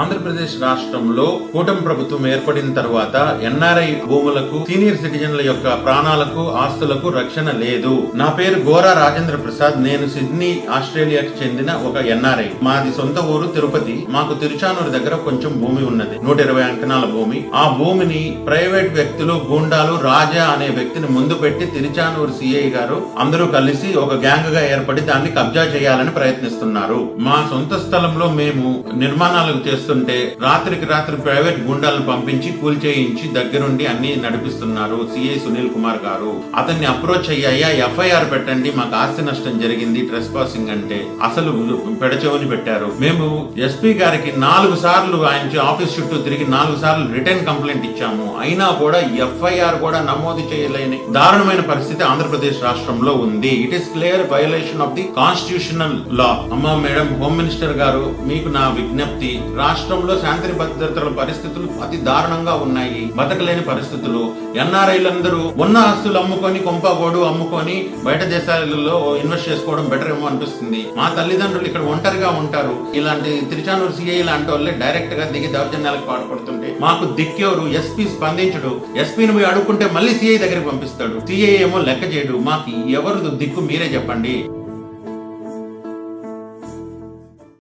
ఆంధ్రప్రదేశ్ రాష్ట్రంలో కూటమి ప్రభుత్వం ఏర్పడిన తర్వాత ఎన్ఆర్ఐ భూములకు సీనియర్ సిటిజన్ల యొక్క ప్రాణాలకు ఆస్తులకు రక్షణ లేదు. నా పేరు గోరా రాజేంద్ర ప్రసాద్. నేను సిడ్నీ ఆస్ట్రేలియాకి చెందిన ఒక ఎన్ఆర్ఐ. మాది సొంత ఊరు తిరుపతి. మాకు తిరుచానూరు దగ్గర కొంచెం భూమి ఉన్నది, 120 అంకణాల భూమి. ఆ భూమిని ప్రైవేట్ వ్యక్తులు, గూండాలు, రాజా అనే వ్యక్తిని ముందు పెట్టి తిరుచానూరు సిఐ గారు అందరూ కలిసి ఒక గ్యాంగ్ గా ఏర్పడి దాన్ని కబ్జా చేయాలని ప్రయత్నిస్తున్నారు. మా సొంత స్థలంలో మేము నిర్మాణాలకు చేస్తుంటే రాత్రికి రాత్రి ప్రైవేట్ గుండాలను పంపించి కూల్ చేయించి దగ్గరుండి అన్ని నడిపిస్తున్నారు సిఐ సునీల్ కుమార్ గారు. అతన్ని అప్రోచ్ అయ్యాయా, ఎఫ్ఐఆర్ పెట్టండి, మాకు ఆస్తి నష్టం జరిగింది, ట్రెస్ పాసింగ్ అంటే అసలు పెడచెవుని పెట్టారు. మేము ఎస్పీ గారికి 4 సార్లు ఆయన ఆఫీస్ చుట్టూ తిరిగి 4 సార్లు రిటర్న్ కంప్లైంట్ ఇచ్చాము. అయినా కూడా ఎఫ్ఐఆర్ కూడా నమోదు చేయలేని దారుణమైన పరిస్థితి ఆంధ్రప్రదేశ్ రాష్ట్రంలో ఉంది. It is clear violation of the constitutional law. అమ్మ మేడం హోమ్ మినిస్టర్ గారు, మీకు నా విజ్ఞప్తి, రాష్ట్రంలో శాంతి భద్రతల పరిస్థితులు అతి దారుణంగా ఉన్నాయి. బతకలేని పరిస్థితులు. ఎన్ఆర్ఐలందరూ ఉన్న ఆస్తులు అమ్ముకొని, కొంపగోడు అమ్ముకొని బయట దేశాలలో ఇన్వెస్ట్ చేసుకోవడం బెటర్ ఏమో అనిపిస్తుంది. మా తల్లిదండ్రులు ఇక్కడ ఒంటరిగా ఉంటారు. ఇలాంటి తిరుచానూరు సిఐ లాంటి వాళ్ళే డైరెక్ట్ గా దిగి దౌర్జన్యాలకు పాల్పడుతుంటే మాకు దిక్కెవరు? ఎస్పీ స్పందించడు. ఎస్పీని పోయి అడుక్కుంటే మళ్ళీ సిఐ దగ్గరికి పంపిస్తాడు. సిఐ ఏమో లెక్క చేయడు. మాకు ఎవరు దిక్కు మీరే చెప్పండి.